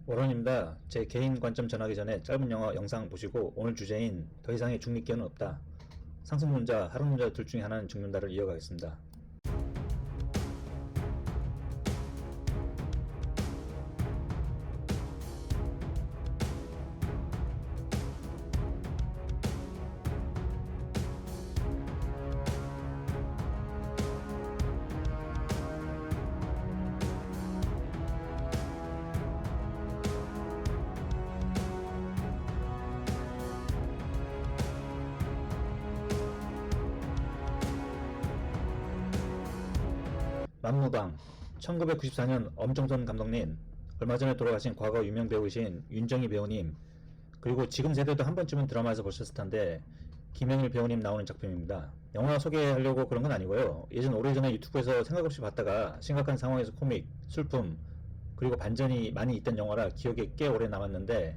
원원입니다. 제 개인 관점 전하기 전에 짧은 영상 보시고 오늘 주제인 더 이상의 중립견은 없다. 상승론자, 하락론자 둘 중에 하나는 죽는다를 이어가겠습니다. 만무방 1994년 엄정선 감독님, 얼마 전에 돌아가신 과거 유명 배우이신 윤정희 배우님, 그리고 지금 세대도 한 번쯤은 드라마에서 보셨을 텐데 김영일 배우님 나오는 작품입니다. 영화 소개하려고 그런 건 아니고요. 예전 오래전에 유튜브에서 생각 없이 봤다가 심각한 상황에서 코믹, 슬픔, 그리고 반전이 많이 있던 영화라 기억에 꽤 오래 남았는데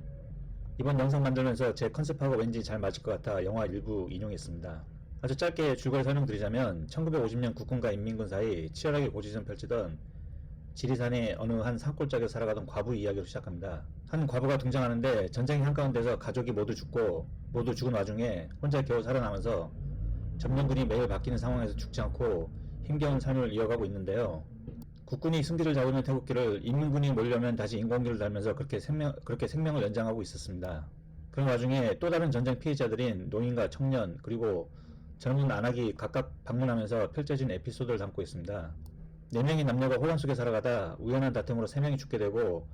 이번 영상 만들면서 제 컨셉하고 왠지 잘 맞을 것 같아 영화 일부 인용했습니다. 아주 짧게 줄거리 설명드리자면 1950년 국군과 인민군 사이 치열하게 고지전 펼치던 지리산의 어느 한 산골짜기에 살아가던 과부 이야기로 시작합니다. 한 과부가 등장하는데 전쟁이 한가운데서 가족이 모두 죽고 모두 죽은 와중에 혼자 겨우 살아남아서 점령군이 매일 바뀌는 상황에서 죽지 않고 힘겨운 삶을 이어가고 있는데요. 국군이 승기를 잡으면 태극기를, 인민군이 몰려면 다시 인공기를 달면서 그렇게 생명을 연장하고 있었습니다. 그런 와중에 또 다른 전쟁 피해자들인 노인과 청년 그리고 젊은 안악이 각각 방문하면서 펼쳐진 에피소드를 담고 있습니다. 4명의 남녀가 혼란 속에 살아가다 우연한 다툼으로 3명이 죽게 되고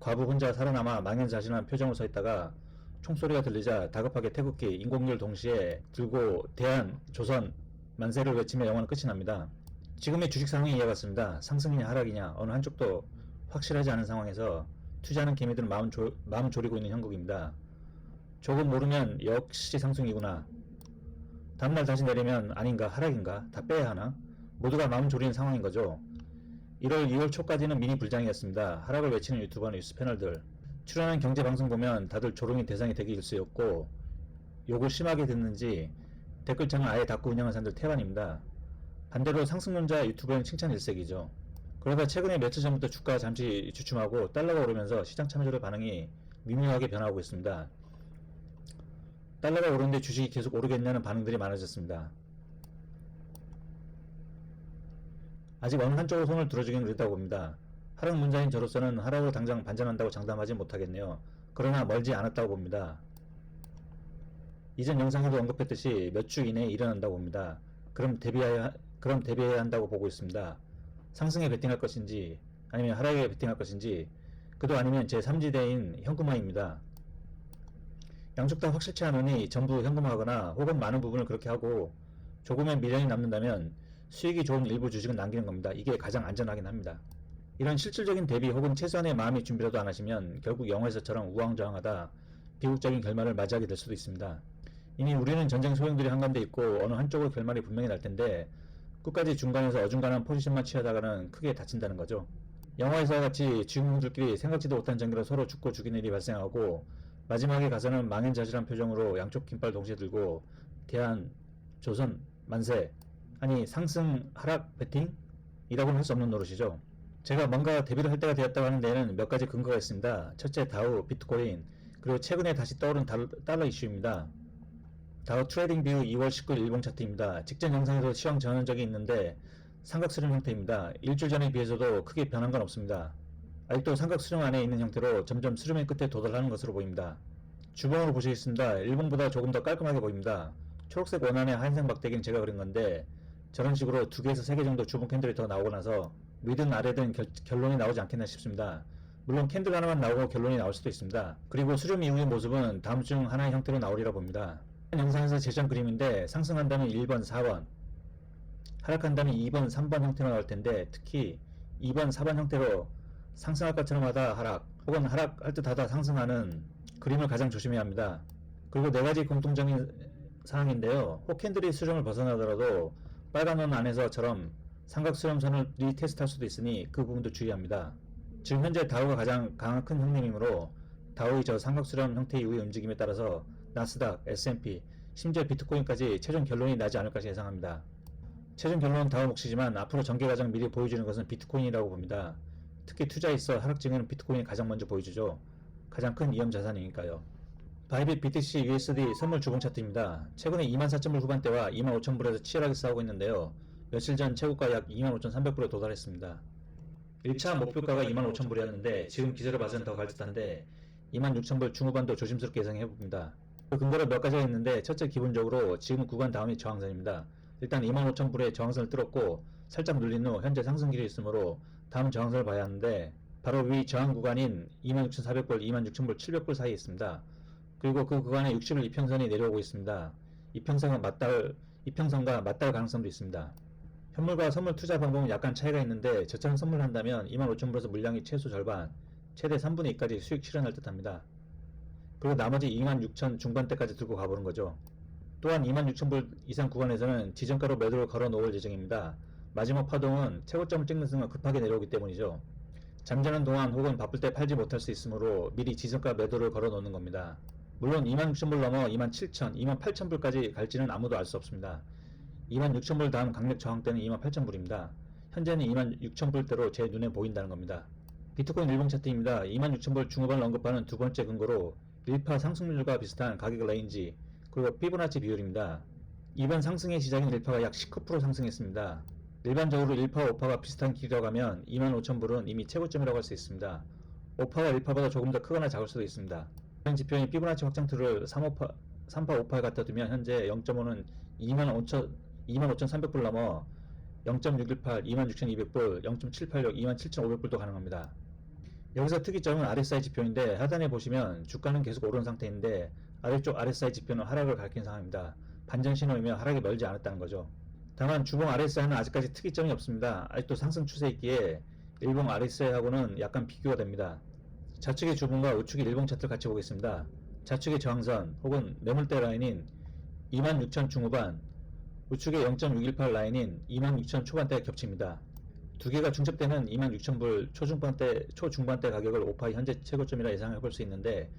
과부 혼자 살아남아 망연자실한 표정으로 서 있다가 총소리가 들리자 다급하게 태극기, 인공기를 동시에 들고 대한, 조선, 만세를 외치며 영화는 끝이 납니다. 지금의 주식 상황이 이와 같습니다. 상승이냐 하락이냐 어느 한쪽도 확실하지 않은 상황에서 투자하는 개미들은 마음 졸이고 있는 형국입니다. 조금 모르면 역시 상승이구나. 다음날 다시 내리면 아닌가 하락인가 다 빼야 하나? 모두가 마음 졸이는 상황인 거죠. 1월 2월 초까지는 미니 불장이었습니다. 하락을 외치는 유튜버나 뉴스 패널들, 출연한 경제방송 보면 다들 조롱이 대상이 되기 일쑤였고 욕을 심하게 듣는지 댓글창을 아예 닫고 운영한 사람들 태반입니다. 반대로 상승론자 유튜버는 칭찬 일색이죠. 그러다 최근에 며칠 전부터 주가가 잠시 주춤하고 달러가 오르면서 시장 참여자의 반응이 미묘하게 변화하고 있습니다. 달러가 오르는데 주식이 계속 오르겠냐는 반응들이 많아졌습니다. 아직 어느 한쪽으로 손을 들어주긴 그랬다고 봅니다. 하락 문자인 저로서는 하락으로 당장 반전한다고 장담하지 못하겠네요. 그러나 멀지 않았다고 봅니다. 이전 영상에도 언급했듯이 몇 주 이내에 일어난다고 봅니다. 그럼 대비해야 한다고 보고 있습니다. 상승에 베팅할 것인지 아니면 하락에 베팅할 것인지, 그도 아니면 제3지대인 현금화입니다. 양쪽 다 확실치 않으니 전부 현금화하거나 혹은 많은 부분을 그렇게 하고 조금의 미련이 남는다면 수익이 좋은 일부 주식은 남기는 겁니다. 이게 가장 안전하긴 합니다. 이런 실질적인 대비 혹은 최소한의 마음의 준비라도 안 하시면 결국 영화에서처럼 우왕좌왕하다 비극적인 결말을 맞이하게 될 수도 있습니다. 이미 우리는 전쟁 소용돌이 한가운데 있고 어느 한쪽으로 결말이 분명히 날 텐데 끝까지 중간에서 어중간한 포지션만 취하다가는 크게 다친다는 거죠. 영화에서와 같이 주인공들끼리 생각지도 못한 전개로 서로 죽고 죽이는 일이 발생하고 마지막에 가서는 망연자실한 표정으로 양쪽 깃발 동시에 들고 대한, 조선, 만세, 아니 상승, 하락, 베팅? 이라고는 할 수 없는 노릇이죠. 제가 뭔가 대비를 할 때가 되었다고 하는 데에는 몇 가지 근거가 있습니다. 첫째, 다우, 비트코인, 그리고 최근에 다시 떠오른 달러 이슈입니다. 다우 트레이딩 뷰 2월 19일 일봉 차트입니다. 직전 영상에서 시황 전한 적이 있는데 삼각수렴 형태입니다. 일주일 전에 비해서도 크게 변한 건 없습니다. 아직도 삼각수렴 안에 있는 형태로 점점 수렴의 끝에 도달하는 것으로 보입니다. 주봉으로 보시겠습니다. 일봉보다 조금 더 깔끔하게 보입니다. 초록색 원안에 하얀색 막대기는 제가 그린 건데 저런 식으로 2개에서 3개 정도 주봉 캔들이 더 나오고 나서 위든 아래든 결론이 나오지 않겠나 싶습니다. 물론 캔들 하나만 나오고 결론이 나올 수도 있습니다. 그리고 수렴 이후의 모습은 다음 중 하나의 형태로 나오리라 봅니다. 영상에서 제시한 그림인데 상승한다면 1번, 4번, 하락한다면 2번, 3번 형태로 나올 텐데 특히 2번, 4번 형태로 상승할 것처럼 하다 하락 혹은 하락할 듯 하다 상승하는 그림을 가장 조심해야 합니다. 그리고 4가지 공통적인 사항인데요. 혹 캔들이 수렴을 벗어나더라도 빨간 원 안에서처럼 삼각 수렴선을 리테스트할 수도 있으니 그 부분도 주의합니다. 지금 현재 다우가 가장 강한 큰 형님이므로 다우의 저 삼각 수렴 형태 이후의 움직임에 따라서 나스닥, S&P, 심지어 비트코인까지 최종 결론이 나지 않을 것이 예상합니다. 최종 결론은 다우 몫이지만 앞으로 전개 과정 미리 보여주는 것은 비트코인이라고 봅니다. 특히 투자에 있어 하락 징후는 비트코인이 가장 먼저 보여주죠. 가장 큰 위험 자산이니까요. 바이빗 BTC USD 선물 주봉 차트입니다. 최근에 24,000불 후반대와 25,000불에서 치열하게 싸우고 있는데요. 며칠 전 최고가 약 25,300불에 도달했습니다. 1차 목표가가 25,000불이었는데 지금 기세를 봐서는 더 갈 듯한데 26,000불 중후반도 조심스럽게 예상해봅니다. 그 근거로 몇 가지가 있는데 첫째, 기본적으로 지금 구간 다음이 저항선입니다. 일단 25,000불에 저항선을 뚫었고 살짝 눌린 후 현재 상승길이 있으므로 다음 저항선을 봐야 하는데 바로 위 저항 구간인 26,400불, 26,000불, 700불 사이에 있습니다. 그리고 그 구간에 60일 이평선이 내려오고 있습니다. 이평선과 맞닿을 가능성도 있습니다. 현물과 선물 투자 방법은 약간 차이가 있는데 저처럼 선물한다면 25,000불에서 물량이 최소 절반, 최대 3분의 2까지 수익 실현할 듯합니다. 그리고 나머지 26,000 중반대까지 들고 가보는 거죠. 또한 26,000불 이상 구간에서는 지정가로 매도를 걸어 놓을 예정입니다. 마지막 파동은 최고점을 찍는 순간 급하게 내려오기 때문이죠. 잠자는 동안 혹은 바쁠 때 팔지 못할 수 있으므로 미리 지정가 매도를 걸어 놓는 겁니다. 물론 26,000불 넘어 27,000, 28,000불까지 갈지는 아무도 알 수 없습니다. 26,000불 다음 강력 저항대는 28,000불입니다. 현재는 26,000불대로 제 눈에 보인다는 겁니다. 비트코인 일봉 차트입니다. 26,000불 중후반을 언급하는 두 번째 근거로 1파 상승률과 비슷한 가격 레인지, 그리고 피보나치 비율입니다. 이번 상승의 시작인 1파가 약 19% 상승했습니다. 일반적으로 1파와 5파가 비슷한 길이라고 하면 25,000불은 이미 최고점이라고 할 수 있습니다. 5파와 1파보다 조금 더 크거나 작을 수도 있습니다. 이런 지표인 피보나치 확장틀을 3파, 5파에 갖다 두면 현재 0.5는 25,300불 넘어 0.618, 26,200불, 0.786, 27,500불도 가능합니다. 여기서 특이점은 RSI 지표인데 하단에 보시면 주가는 계속 오른 상태인데 아래쪽 RSI 지표는 하락을 가리킨 상황입니다. 반전 신호이며 하락이 멀지 않았다는 거죠. 다만 주봉 RSI는 아직까지 특이점이 없습니다. 아직도 상승 추세에 있기에 일봉 RSI하고는 약간 비교가 됩니다. 좌측의 주봉과 우측의 일봉 차트를 같이 보겠습니다. 좌측의 저항선 혹은 매물대 라인인 26,000 중후반, 우측의 0.618 라인인 26,000 초반대가 겹칩니다. 두 개가 중첩되는 26,000불 초중반대 가격을 5파 현재 최고점이라 예상해 볼 수 있는데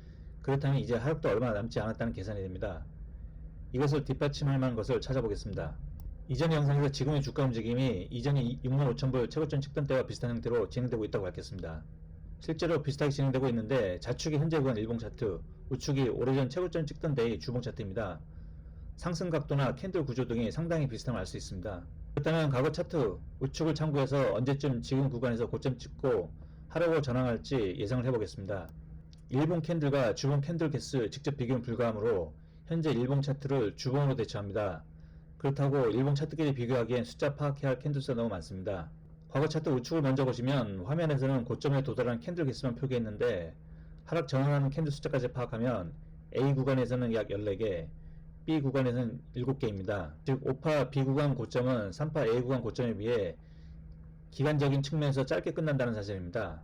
그렇다면 이제 하락도 얼마 남지 않았다는 계산이 됩니다. 이것을 뒷받침할 만한 것을 찾아보겠습니다. 이전 영상에서 지금의 주가 움직임이 이전의 65,000불 최고점 찍던 때와 비슷한 형태로 진행되고 있다고 밝혔습니다. 실제로 비슷하게 진행되고 있는데 좌측이 현재 구간 일봉 차트, 우측이 오래전 최고점 찍던 때의 주봉 차트입니다. 상승 각도나 캔들 구조 등이 상당히 비슷함을 알 수 있습니다. 그렇다면 과거 차트 우측을 참고해서 언제쯤 지금 구간에서 고점 찍고 하락으로 전환할지 예상을 해보겠습니다. 일봉 캔들과 주봉 캔들 개수 직접 비교는 불가하므로 현재 일봉 차트를 주봉으로 대처합니다. 그렇다고 일봉 차트끼리 비교하기엔 숫자 파악해야 할 캔들 수가 너무 많습니다. 과거 차트 우측을 먼저 보시면 화면에서는 고점에 도달한 캔들 개수만 표기했는데 하락 전환하는 캔들 숫자까지 파악하면 A 구간에서는 약 14개, B 구간에서는 7개입니다. 즉 5파 B 구간 고점은 3파 A 구간 고점에 비해 기간적인 측면에서 짧게 끝난다는 사실입니다.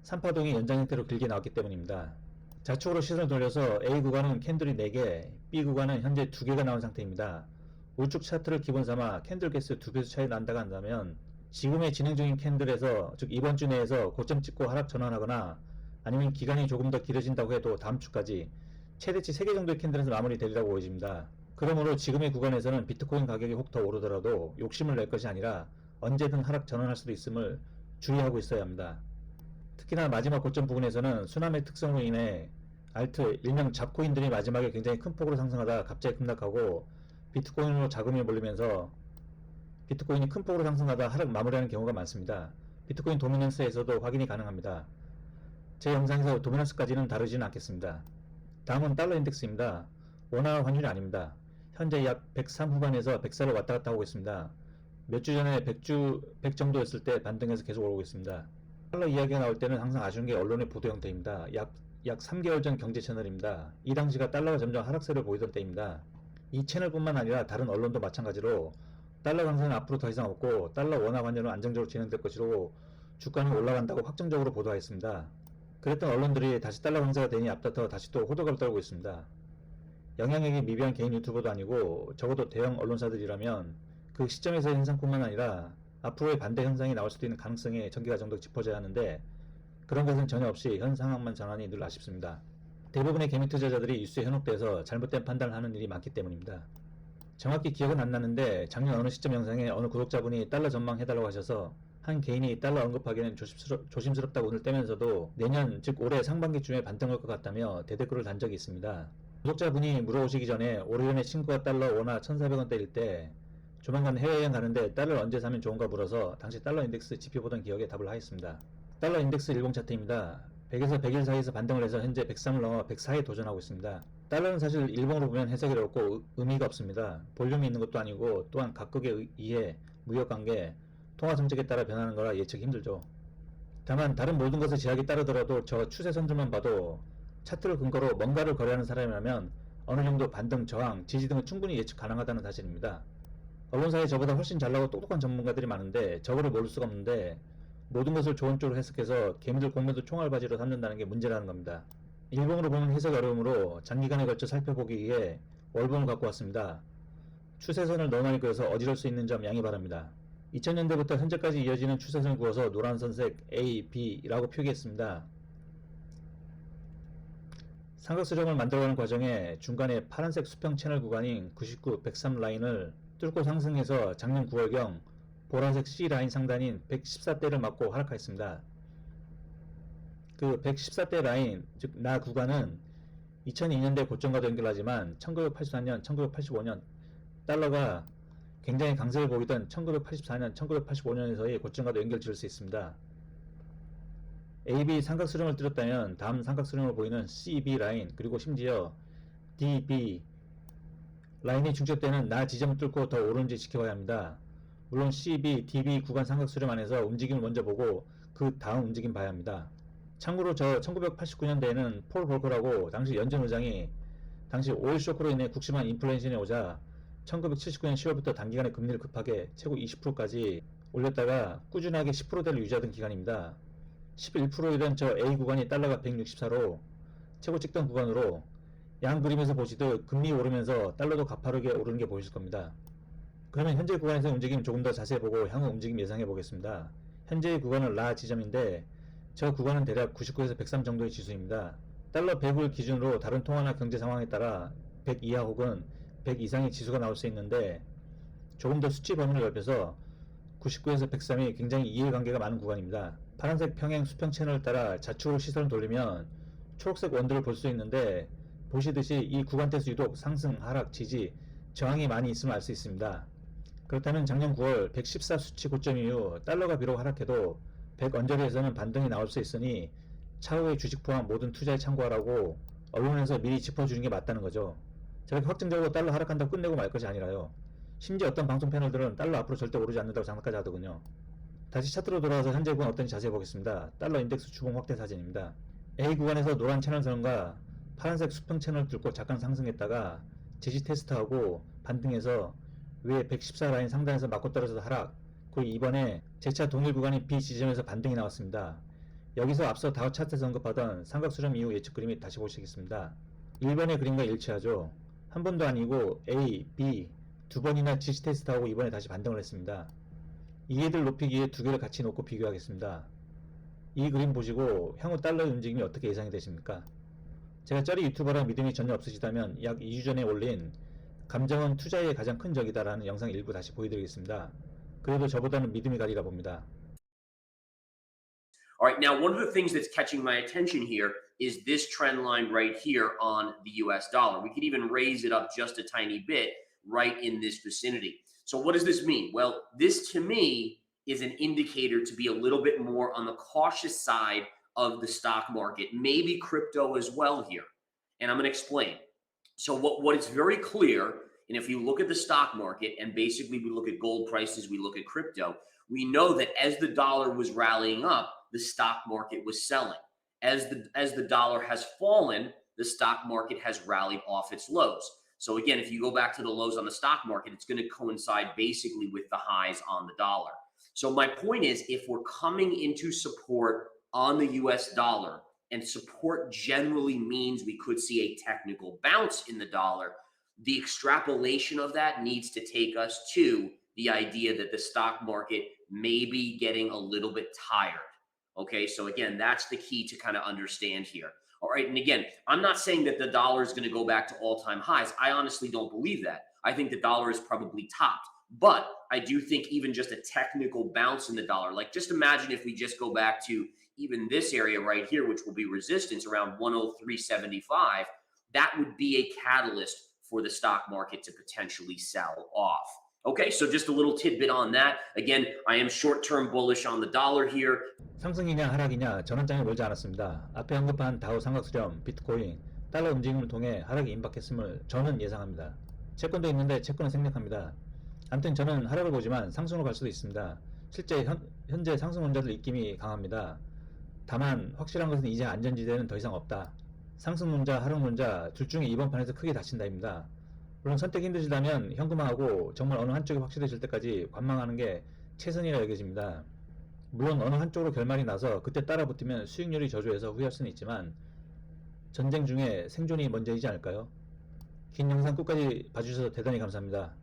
3파동이 연장 형태로 길게 나왔기 때문입니다. 좌측으로 시선을 돌려서 A 구간은 캔들이 4개, B 구간은 현재 2개가 나온 상태입니다. 우측 차트를 기본 삼아 캔들 개수 2배수 차이 난다고 한다면 지금의 진행 중인 캔들에서 즉 이번 주 내에서 고점 찍고 하락 전환하거나 아니면 기간이 조금 더 길어진다고 해도 다음 주까지 최대치 3개 정도의 캔들에서 마무리되리라고 보여집니다. 그러므로 지금의 구간에서는 비트코인 가격이 혹 더 오르더라도 욕심을 낼 것이 아니라 언제든 하락 전환할 수도 있음을 주의하고 있어야 합니다. 특히나 마지막 고점 부분에서는 순환의 특성으로 인해 알트, 일명 잡코인들이 마지막에 굉장히 큰 폭으로 상승하다 갑자기 급락하고 비트코인으로 자금이 몰리면서 비트코인이 큰 폭으로 상승하다 하락 마무리하는 경우가 많습니다. 비트코인 도미넌스에서도 확인이 가능합니다. 제 영상에서 도미넌스까지는 다루지는 않겠습니다. 다음은 달러 인덱스입니다. 원화 환율이 아닙니다. 현재 약 103 후반에서 104를 왔다 갔다 하고 있습니다. 몇 주 전에 100 정도였을 때 반등해서 계속 오르고 있습니다. 달러 이야기가 나올 때는 항상 아쉬운 게 언론의 보도 형태입니다. 약 3개월 전 경제 채널입니다. 이 당시가 달러가 점점 하락세를 보이던 때입니다. 이 채널뿐만 아니라 다른 언론도 마찬가지로 달러 강세는 앞으로 더 이상 없고 달러 원화 환율은 안정적으로 진행될 것이고 주가는 올라간다고 확정적으로 보도하였습니다. 그랬던 언론들이 다시 달러 강세가 되니 앞다퉈 다시 또 호들갑을 떨고 있습니다. 영향력이 미비한 개인 유튜버도 아니고 적어도 대형 언론사들이라면 그 시점에서의 현상뿐만 아니라 앞으로의 반대 현상이 나올 수도 있는 가능성에 전개가 정도 짚어져야 하는데 그런 것은 전혀 없이 현 상황만 전하니 늘 아쉽습니다. 대부분의 개미 투자자들이 뉴스에 현혹돼서 잘못된 판단을 하는 일이 많기 때문입니다. 정확히 기억은 안 나는데 작년 어느 시점 영상에 어느 구독자분이 달러 전망 해달라고 하셔서 한 개인이 달러 언급하기는 조심스럽다고 눈을 떼면서도 내년 즉 올해 상반기쯤에 반등할 것 같다며 대댓글을 단 적이 있습니다. 구독자분이 물어오시기 전에 오래전에 친구가 달러 원화 1,400원대일 때 조만간 해외여행 가는데 달러를 언제 사면 좋은가 물어서 당시 달러 인덱스 지표 보던 기억에 답을 하였습니다. 달러 인덱스 일봉 차트입니다. 100에서 100일 사이에서 반등을 해서 현재 103을 넘어 104에 도전하고 있습니다. 달러는 사실 일봉으로 보면 해석이 어렵고 의미가 없습니다. 볼륨이 있는 것도 아니고 또한 각국의 이해, 무역관계, 통화정책에 따라 변하는 거라 예측이 힘들죠. 다만 다른 모든 것을 제약이 따르더라도 저 추세선들만 봐도 차트를 근거로 뭔가를 거래하는 사람이라면 어느 정도 반등, 저항, 지지 등은 충분히 예측 가능하다는 사실입니다. 언론사에 저보다 훨씬 잘나고 똑똑한 전문가들이 많은데 저거를 모를 수가 없는데 모든 것을 좋은 쪽으로 해석해서 개미들 공매도 총알바지로 삼는다는 게 문제라는 겁니다. 일봉으로 보면 해석이 어려우므로 장기간에 걸쳐 살펴보기 위해 월봉을 갖고 왔습니다. 추세선을 너무 많이 그어서 어지러울 수 있는 점 양해 바랍니다. 2000년대부터 현재까지 이어지는 추세선을 그어서 노란선색 A, B라고 표기했습니다. 삼각수렴을 만들어가는 과정에 중간에 파란색 수평 채널 구간인 99, 103 라인을 뚫고 상승해서 작년 9월경 보라색 C 라인 상단인 114대를 맞고 하락하였습니다. 그 114대 라인, 즉 나 구간은 2002년대 고점과도 연결하지만 1984년, 1985년 달러가 굉장히 강세를 보이던 1984년, 1985년에서의 고점과도 연결 지을 수 있습니다. AB 삼각수렴을 뚫었다면 다음 삼각수렴을 보이는 CB 라인 그리고 심지어 DB 라인이 중첩되는 나 지점을 뚫고 더 오르는지 지켜봐야 합니다. 물론 CB, DB 구간 삼각수렴 안에서 움직임을 먼저 보고 그 다음 움직임 봐야 합니다. 참고로 저 1989년대에는 폴 볼커라고 당시 연준 의장이 당시 오일 쇼크로 인해 국심한 인플레이션이 오자 1979년 10월부터 단기간에 금리를 급하게 최고 20%까지 올렸다가 꾸준하게 10%대를 유지하던 기간입니다. 11%이던 저 A 구간이 달러가 164로 최고 찍던 구간으로 양 그림에서 보시듯 금리 오르면서 달러도 가파르게 오르는 게 보이실 겁니다. 그러면 현재 구간에서 움직임 조금 더 자세히 보고 향후 움직임 예상해 보겠습니다. 현재의 구간은 라 지점인데 저 구간은 대략 99에서 103 정도의 지수입니다. 달러 100을 기준으로 다른 통화나 경제 상황에 따라 100 이하 혹은 100 이상의 지수가 나올 수 있는데 조금 더 수치 범위를 넓혀서 99에서 103이 굉장히 이해관계가 많은 구간입니다. 파란색 평행 수평 채널을 따라 좌측으로 시선을 돌리면 초록색 원들을 볼 수 있는데 보시듯이 이 구간대에서 유독 상승, 하락, 지지, 저항이 많이 있음을 알 수 있습니다. 그렇다면 작년 9월 114 수치 고점 이후 달러가 비록 하락해도 100 언저리에서는 반등이 나올 수 있으니 차후의 주식 포함 모든 투자에 참고하라고 언론에서 미리 짚어주는 게 맞다는 거죠. 저렇게 확정적으로 달러 하락한다고 끝내고 말 것이 아니라요. 심지어 어떤 방송 패널들은 달러 앞으로 절대 오르지 않는다고 장담까지 하더군요. 다시 차트로 돌아와서 현재 구간 어떤지 자세히 보겠습니다. 달러 인덱스 주봉 확대 사진입니다. A 구간에서 노란 채널 선과 파란색 수평 채널을 뚫고 잠깐 상승했다가 지지 테스트하고 반등해서 위에 114 라인 상단에서 맞고 떨어져서 하락, 그리고 이번에 재차 동일 구간인 B 지점에서 반등이 나왔습니다. 여기서 앞서 다우 차트에서 언급하던 삼각수렴 이후 예측 그림이 다시 보시겠습니다. 1번의 그림과 일치하죠. 한 번도 아니고 A, B 두 번이나 지지 테스트하고 이번에 다시 반등을 했습니다. 이해를 높이기에 두 개를 같이 놓고 비교하겠습니다. 이 그림 보시고 향후 달러의 움직임이 어떻게 예상이 되십니까? 제가 쩌리 유튜버라 믿음이 전혀 없으시다면 약 2주 전에 올린 감정은 투자의 가장 큰 적이다 라는 영상 일부 다시 보여드리겠습니다. 그래도 저보다는 믿음이 가리라 봅니다. All right, now one of the things that's catching my attention here is this trend line right here on the US dollar. We could even raise it up just a tiny bit right in this vicinity. So what does this mean? Well, this to me is an indicator to be a little bit more on the cautious side of the stock market, maybe crypto as well here. And I'm going to explain. So what is very clear, and if you look at the stock market and basically we look at gold prices, we look at crypto, we know that as the dollar was rallying up, the stock market was selling. As the dollar has fallen, the stock market has rallied off its lows. So again, if you go back to the lows on the stock market, it's going to coincide basically with the highs on the dollar. So my point is, if we're coming into support on the US dollar, and support generally means we could see a technical bounce in the dollar, the extrapolation of that needs to take us to the idea that the stock market may be getting a little bit tired. Okay, so again, that's the key to kind of understand here. All right, and again, I'm not saying that the dollar is going to go back to all-time highs. I honestly don't believe that. I think the dollar is probably topped. But I do think even just a technical bounce in the dollar, like just imagine if we just go back to even this area right here, which will be resistance around 103.75, that would be a catalyst for the stock market to potentially sell off. Okay, so just a little tidbit on that. Again, I am short-term bullish on the dollar here. 상승이냐 하락이냐 전환장에 멀지 않았습니다. 앞에 언급한 다우 삼각수렴, 비트코인, 달러 움직임을 통해 하락이 임박했음을 저는 예상합니다. 채권도 있는데 채권은 생략합니다. 아무튼 저는 하락을 보지만 상승으로 갈 수도 있습니다. 실제 현재 상승론자들 입김이 강합니다. 다만 확실한 것은 이제 안전지대는 더 이상 없다. 상승론자, 하락론자 둘 중에 이번 판에서 크게 다친다입니다. 물론 선택이 힘드시다면 현금화하고 정말 어느 한쪽이 확실해질 때까지 관망하는 게 최선이라 여겨집니다. 물론 어느 한쪽으로 결말이 나서 그때 따라 붙으면 수익률이 저조해서 후회할 수는 있지만 전쟁 중에 생존이 먼저이지 않을까요? 긴 영상 끝까지 봐주셔서 대단히 감사합니다.